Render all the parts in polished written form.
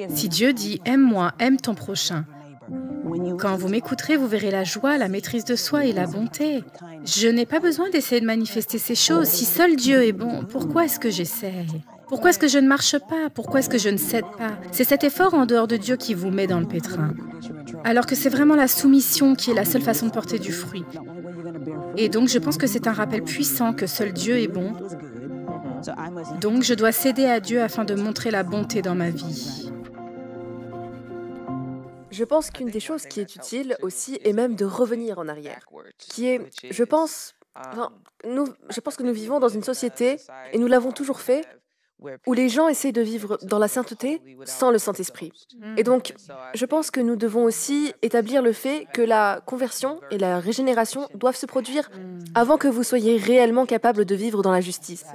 Si Dieu dit « aime-moi, aime ton prochain », quand vous m'écouterez, vous verrez la joie, la maîtrise de soi et la bonté. Je n'ai pas besoin d'essayer de manifester ces choses. Si seul Dieu est bon, pourquoi est-ce que j'essaye? Pourquoi est-ce que je ne marche pas? Pourquoi est-ce que je ne cède pas? C'est cet effort en dehors de Dieu qui vous met dans le pétrin. Alors que c'est vraiment la soumission qui est la seule façon de porter du fruit. Et donc, je pense que c'est un rappel puissant que seul Dieu est bon. Donc, je dois céder à Dieu afin de montrer la bonté dans ma vie. Je pense qu'une des choses qui est utile aussi est même de revenir en arrière, qui est, je pense, je pense que nous vivons dans une société, et nous l'avons toujours fait, où les gens essayent de vivre dans la sainteté sans le Saint-Esprit. Et donc, je pense que nous devons aussi établir le fait que la conversion et la régénération doivent se produire avant que vous soyez réellement capable de vivre dans la justice.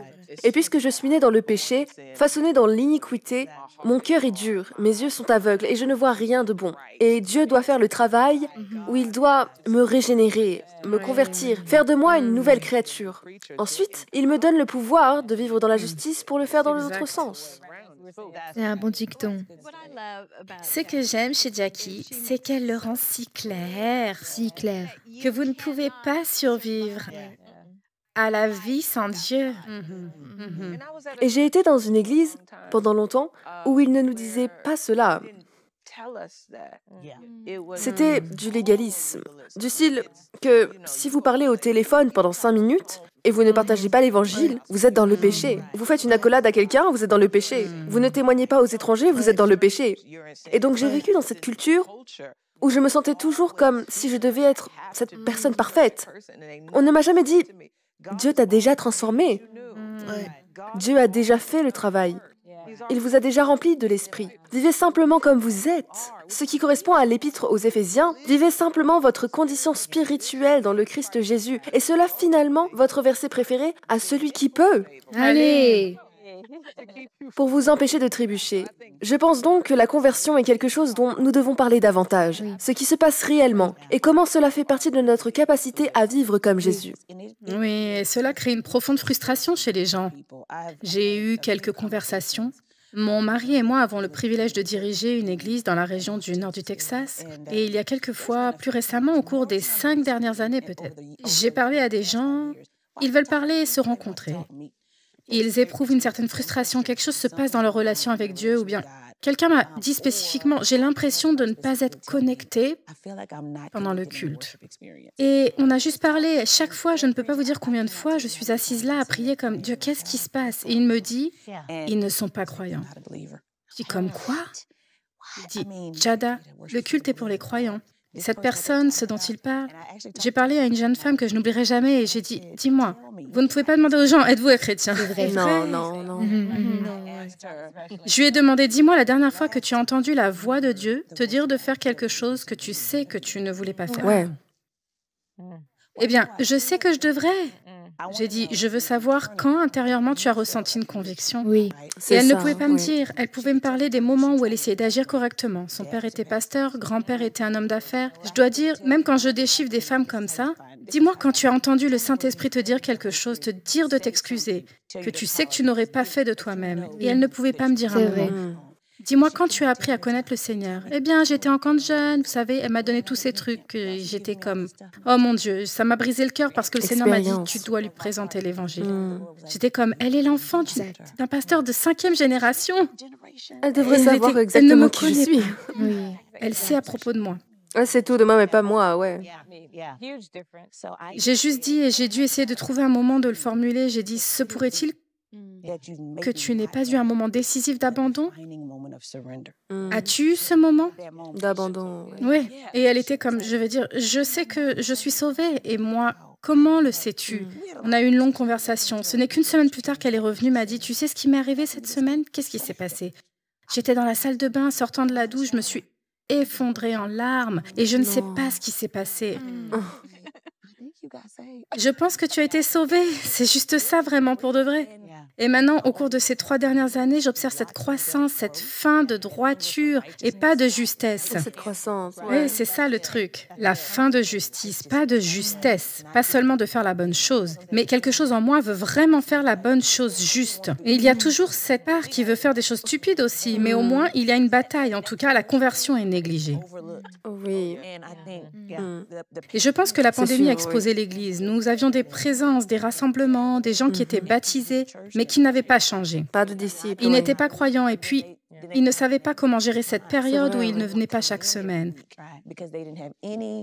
Et puisque je suis né dans le péché, façonné dans l'iniquité, mon cœur est dur, mes yeux sont aveugles et je ne vois rien de bon. Et Dieu doit faire le travail où il doit me régénérer, me convertir, faire de moi une nouvelle créature. Ensuite, il me donne le pouvoir de vivre dans la justice pour le faire dans l'autre sens. C'est un bon dicton. Ce que j'aime chez Jackie, c'est qu'elle le rend si clair que vous ne pouvez pas survivre à la vie sans Dieu. Et j'ai été dans une église pendant longtemps où il ne nous disait pas cela. C'était du légalisme, du style que si vous parlez au téléphone pendant 5 minutes et vous ne partagez pas l'évangile, vous êtes dans le péché. Vous faites une accolade à quelqu'un, vous êtes dans le péché. Vous ne témoignez pas aux étrangers, vous êtes dans le péché. Et donc j'ai vécu dans cette culture où je me sentais toujours comme si je devais être cette personne parfaite. On ne m'a jamais dit « Dieu t'a déjà transformé ». Dieu a déjà fait le travail. Il vous a déjà rempli de l'esprit. Vivez simplement comme vous êtes. Ce qui correspond à l'épître aux Éphésiens, vivez simplement votre condition spirituelle dans le Christ Jésus. Et cela, finalement, votre verset préféré, à celui qui peut, Allez! pour vous empêcher de trébucher. Je pense donc que la conversion est quelque chose dont nous devons parler davantage. Ce qui se passe réellement et comment cela fait partie de notre capacité à vivre comme Jésus. Oui, et cela crée une profonde frustration chez les gens. J'ai eu quelques conversations. Mon mari et moi avons le privilège de diriger une église dans la région du nord du Texas. Et il y a quelques fois, plus récemment, au cours des 5 dernières années peut-être, j'ai parlé à des gens, ils veulent parler et se rencontrer. Ils éprouvent une certaine frustration, quelque chose se passe dans leur relation avec Dieu, ou bien quelqu'un m'a dit spécifiquement, j'ai l'impression de ne pas être connecté pendant le culte. Et on a juste parlé, chaque fois, je ne peux pas vous dire combien de fois, je suis assise là à prier comme, Dieu, qu'est-ce qui se passe? Et il me dit, ils ne sont pas croyants. Je dis, comme quoi? Il dit, Jada, le culte est pour les croyants. Et cette personne, ce dont il parle, j'ai parlé à une jeune femme que je n'oublierai jamais et j'ai dit, dis-moi, vous ne pouvez pas demander aux gens, êtes-vous un chrétien? Non. Je lui ai demandé, dis-moi la dernière fois que tu as entendu la voix de Dieu te dire de faire quelque chose que tu sais que tu ne voulais pas faire. Ouais. Eh bien, je sais que je devrais. J'ai dit, je veux savoir quand intérieurement tu as ressenti une conviction. Oui. Et elle ne pouvait pas me dire. Elle pouvait me parler des moments où elle essayait d'agir correctement. Son père était pasteur, grand-père était un homme d'affaires. Je dois dire, même quand je déchiffre des femmes comme ça, dis-moi quand tu as entendu le Saint-Esprit te dire quelque chose, te dire de t'excuser, que tu sais que tu n'aurais pas fait de toi-même. Et elle ne pouvait pas me dire un C'est mot. vrai. Dis-moi quand tu as appris à connaître le Seigneur. Eh bien, j'étais en camp de jeunes, vous savez, elle m'a donné tous ces trucs. J'étais comme, oh mon Dieu, ça m'a brisé le cœur parce que le Seigneur m'a dit, tu dois lui présenter l'Évangile. J'étais comme, elle est l'enfant d'un pasteur de 5e génération. Elle devrait Elle savoir était- elle ne exactement me qui je connaît suis. pas. Oui. Elle sait à propos de moi. Ah, c'est tout de moi, mais pas moi, ouais. J'ai juste dit et j'ai dû essayer de trouver un moment de le formuler. J'ai dit, se pourrait-il que tu n'aies pas eu un moment décisif d'abandon? As-tu eu ce moment? D'abandon. Ouais. Oui. Et elle était comme, je vais dire, je sais que je suis sauvée. Et moi, comment le sais-tu? On a eu une longue conversation. Ce n'est qu'une semaine plus tard qu'elle est revenue, m'a dit, tu sais ce qui m'est arrivé cette semaine? Qu'est-ce qui s'est passé? J'étais dans la salle de bain, sortant de la douche, je me suis effondrée en larmes et je ne sais pas ce qui s'est passé. Je pense que tu as été sauvée. C'est juste ça vraiment pour de vrai. Et maintenant, au cours de ces 3 dernières années, j'observe cette croissance, cette faim de droiture et pas de justesse. Cette croissance, Oui, ouais. c'est ça le truc. La faim de justice, pas de justesse. Pas seulement de faire la bonne chose, mais quelque chose en moi veut vraiment faire la bonne chose juste. Et il y a toujours cette part qui veut faire des choses stupides aussi, mais au moins il y a une bataille. En tout cas, la conversion est négligée. Oui. Et je pense que la C'est pandémie a sûr, exposé l'Église. Nous avions des présences, des rassemblements, des gens qui étaient baptisés, mais qui n'avaient pas changé. Pas de disciples, Ils oui. n'étaient pas croyants et puis ils ne savaient pas comment gérer cette période où vrai, ils oui. ne venaient pas chaque semaine.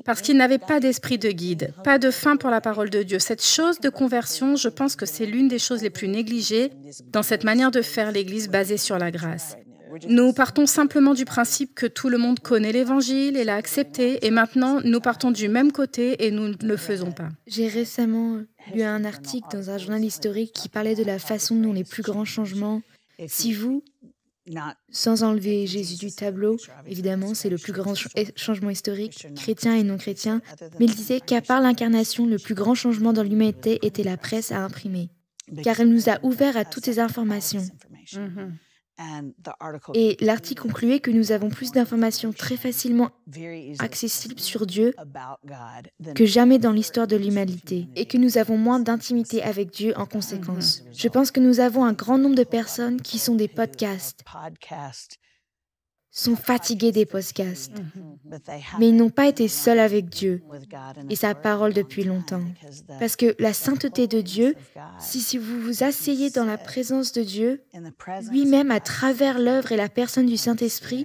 Parce qu'ils n'avaient pas d'esprit de guide, pas de faim pour la parole de Dieu. Cette chose de conversion, je pense que c'est l'une des choses les plus négligées dans cette manière de faire l'Église basée sur la grâce. Nous partons simplement du principe que tout le monde connaît l'Évangile et l'a accepté, et maintenant nous partons du même côté et nous ne le faisons pas. J'ai récemment lu un article dans un journal historique qui parlait de la façon dont les plus grands changements, si vous, sans enlever Jésus du tableau, évidemment, c'est le plus grand changement historique, chrétien et non chrétien, mais il disait qu'à part l'incarnation, le plus grand changement dans l'humanité était la presse à imprimer, car elle nous a ouvert à toutes ces informations. Et l'article concluait que nous avons plus d'informations très facilement accessibles sur Dieu que jamais dans l'histoire de l'humanité, et que nous avons moins d'intimité avec Dieu en conséquence. Je pense que nous avons un grand nombre de personnes qui sont des podcasts, sont fatigués des podcasts, mais ils n'ont pas été seuls avec Dieu et sa parole depuis longtemps. Parce que la sainteté de Dieu, si vous vous asseyez dans la présence de Dieu, lui-même à travers l'œuvre et la personne du Saint-Esprit,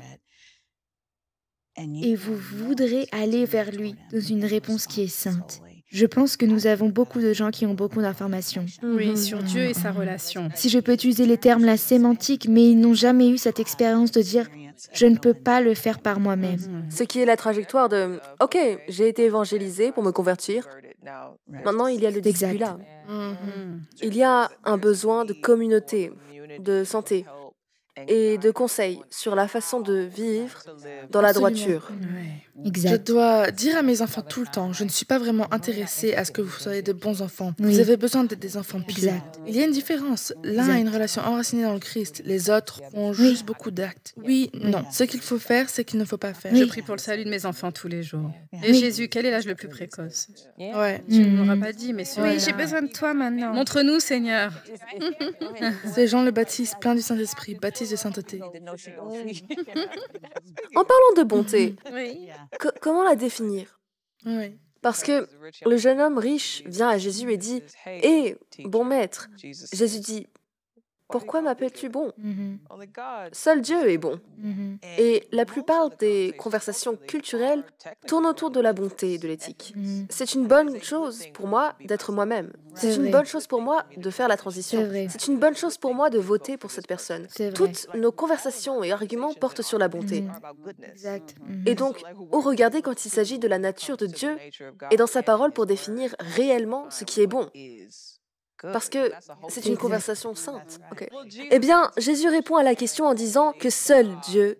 et vous voudrez aller vers lui dans une réponse qui est sainte. Je pense que nous avons beaucoup de gens qui ont beaucoup d'informations. Oui, sur Dieu et sa relation. Si je peux utiliser les termes la sémantique, mais ils n'ont jamais eu cette expérience de dire « je ne peux pas le faire par moi-même ». Ce qui est la trajectoire de « Ok, j'ai été évangélisé pour me convertir. Maintenant, il y a le Exact. discipulat. Il y a un besoin de communauté, de santé et de conseils sur la façon de vivre dans la Absolument. droiture. Ouais. Je Exact. dois dire à mes enfants tout le temps, je ne suis pas vraiment intéressée à ce que vous soyez de bons enfants. Oui. Vous avez besoin d'être des enfants purs. Exact. Il y a une différence. L'un a une relation enracinée dans le Christ, les autres ont juste beaucoup d'actes. Oui, non. Ce qu'il faut faire, c'est qu'il ne faut pas faire. Je prie pour le salut de mes enfants tous les jours. Et Oui. Jésus, quel est l'âge le plus précoce? Ouais. Tu ne m'auras pas dit, mais celui-là. Oui, j'ai besoin de toi maintenant. Montre-nous, Seigneur. Ces gens le baptisent plein du Saint-Esprit, baptisent de sainteté. En parlant de bonté, Oui. comment la définir? Oui. Parce que le jeune homme riche vient à Jésus et dit « Hé, bon maître !» Jésus dit « Pourquoi m'appelles-tu bon? Mhm, Seul Dieu est bon. » mhm, Et la plupart des conversations culturelles tournent autour de la bonté et de l'éthique. mhm. C'est une bonne chose pour moi d'être moi-même. C'est C'est une vrai. bonne chose pour moi de faire la transition. C'est vrai. C'est une bonne chose pour moi de voter pour cette personne. C'est vrai. Toutes nos conversations et arguments portent sur la bonté. Mhm. Exact. Mhm. Et donc, où regarder quand il s'agit de la nature de Dieu et dans sa parole pour définir réellement ce qui est bon? Parce que c'est une Exact. conversation sainte. Ok. Eh bien, Jésus répond à la question en disant que seul Dieu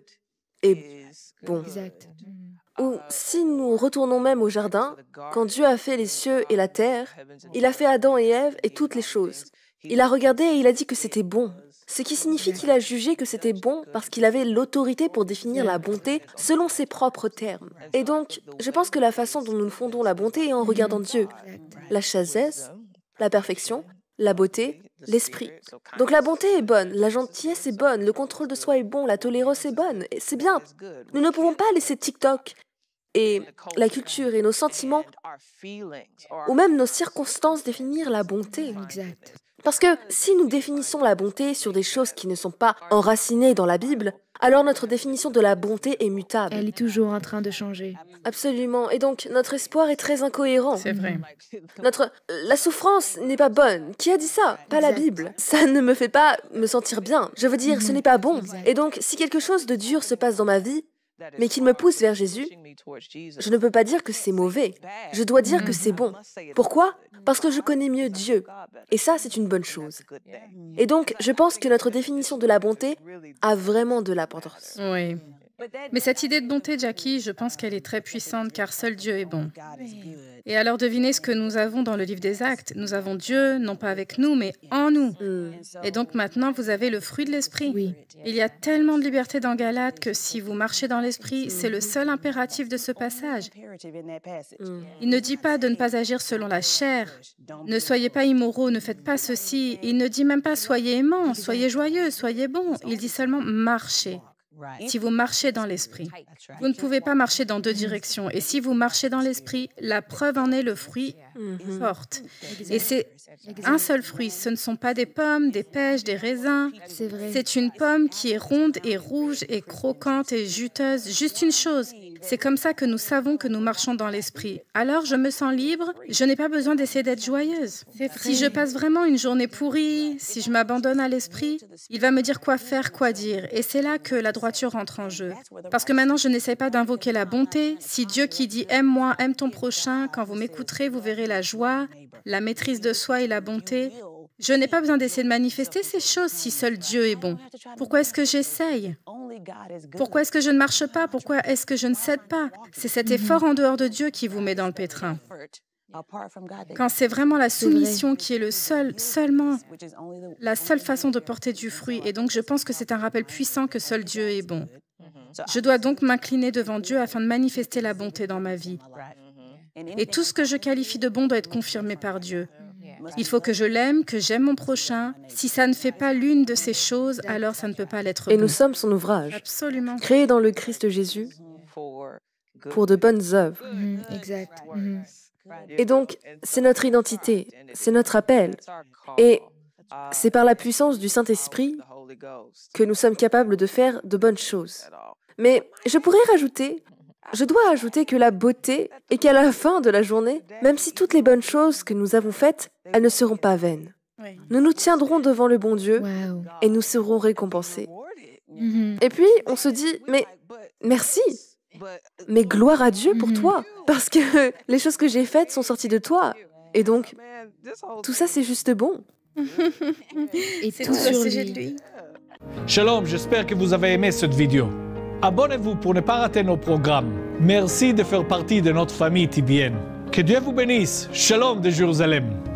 est bon. Exact. Mhm. Ou si nous retournons même au jardin, quand Dieu a fait les cieux et la terre, il a fait Adam et Ève et toutes les choses. Il a regardé et il a dit que c'était bon. Ce qui signifie qu'il a jugé que c'était bon parce qu'il avait l'autorité pour définir la bonté selon ses propres termes. Et donc, je pense que la façon dont nous fondons la bonté est en regardant Dieu. Exact. La sagesse, la perfection, la beauté, l'esprit. Donc la bonté est bonne, la gentillesse est bonne, le contrôle de soi est bon, la tolérance est bonne, et c'est bien. Nous ne pouvons pas laisser TikTok et la culture et nos sentiments ou même nos circonstances définir la bonté. Exact. Parce que si nous définissons la bonté sur des choses qui ne sont pas enracinées dans la Bible, alors notre définition de la bonté est mutable. Elle est toujours en train de changer. Absolument. Et donc, notre espoir est très incohérent. C'est vrai. La souffrance n'est pas bonne. Qui a dit ça? Pas la Exact. Bible. Ça ne me fait pas me sentir bien. Je veux dire, ce n'est pas bon. Exact. Et donc, si quelque chose de dur se passe dans ma vie, mais qu'il me pousse vers Jésus, je ne peux pas dire que c'est mauvais. Je dois dire que c'est bon. Pourquoi? Parce que je connais mieux Dieu. Et ça, c'est une bonne chose. Et donc, je pense que notre définition de la bonté a vraiment de l'importance. Oui. Mais cette idée de bonté, Jackie, je pense qu'elle est très puissante car seul Dieu est bon. Et alors devinez ce que nous avons dans le livre des Actes. Nous avons Dieu, non pas avec nous, mais en nous. Et donc maintenant, vous avez le fruit de l'esprit. Oui. Il y a tellement de liberté dans Galates que si vous marchez dans l'esprit, c'est le seul impératif de ce passage. Il ne dit pas de ne pas agir selon la chair. Ne soyez pas immoraux, ne faites pas ceci. Il ne dit même pas soyez aimants, soyez joyeux, soyez bons. Il dit seulement marchez. Si vous marchez dans l'esprit, vous ne pouvez pas marcher dans deux directions. Et si vous marchez dans l'esprit, la preuve en est le fruit porte. Et c'est un seul fruit. Ce ne sont pas des pommes, des pêches, des raisins. C'est vrai. C'est une pomme qui est ronde et rouge et croquante et juteuse. Juste une chose. C'est comme ça que nous savons que nous marchons dans l'esprit. Alors, je me sens libre. Je n'ai pas besoin d'essayer d'être joyeuse. Si je passe vraiment une journée pourrie, si je m'abandonne à l'esprit, il va me dire quoi faire, quoi dire. Et c'est là que la droiture entre en jeu. Parce que maintenant, je n'essaie pas d'invoquer la bonté. Si Dieu qui dit « aime-moi, aime ton prochain », quand vous m'écouterez, vous verrez la joie, la maîtrise de soi et la bonté. Je n'ai pas besoin d'essayer de manifester ces choses si seul Dieu est bon. Pourquoi est-ce que j'essaye? Pourquoi est-ce que je ne marche pas? Pourquoi est-ce que je ne cède pas? C'est cet effort en dehors de Dieu qui vous met dans le pétrin. Quand c'est vraiment la soumission qui est seulement la seule façon de porter du fruit. Et donc, je pense que c'est un rappel puissant que seul Dieu est bon. Je dois donc m'incliner devant Dieu afin de manifester la bonté dans ma vie. Et tout ce que je qualifie de bon doit être confirmé par Dieu. Il faut que je l'aime, que j'aime mon prochain. Si ça ne fait pas l'une de ces choses, alors ça ne peut pas l'être bon. Et nous sommes son ouvrage, Absolument. créé dans le Christ Jésus pour de bonnes œuvres. Exact. Et donc, c'est notre identité, c'est notre appel. Et c'est par la puissance du Saint-Esprit que nous sommes capables de faire de bonnes choses. Mais je dois ajouter que la beauté est qu'à la fin de la journée, même si toutes les bonnes choses que nous avons faites, elles ne seront pas vaines. Oui. Nous nous tiendrons devant le bon Dieu Wow. et nous serons récompensés. Et puis, on se dit, mais merci, mais gloire à Dieu pour toi, parce que les choses que j'ai faites sont sorties de toi. Et donc, tout ça, c'est juste bon. Et C'est tout tout sur au sujet de lui. lui. Shalom, j'espère que vous avez aimé cette vidéo. Abonnez-vous pour ne pas rater nos programmes. Merci de faire partie de notre famille TBN. Que Dieu vous bénisse. Shalom de Jérusalem.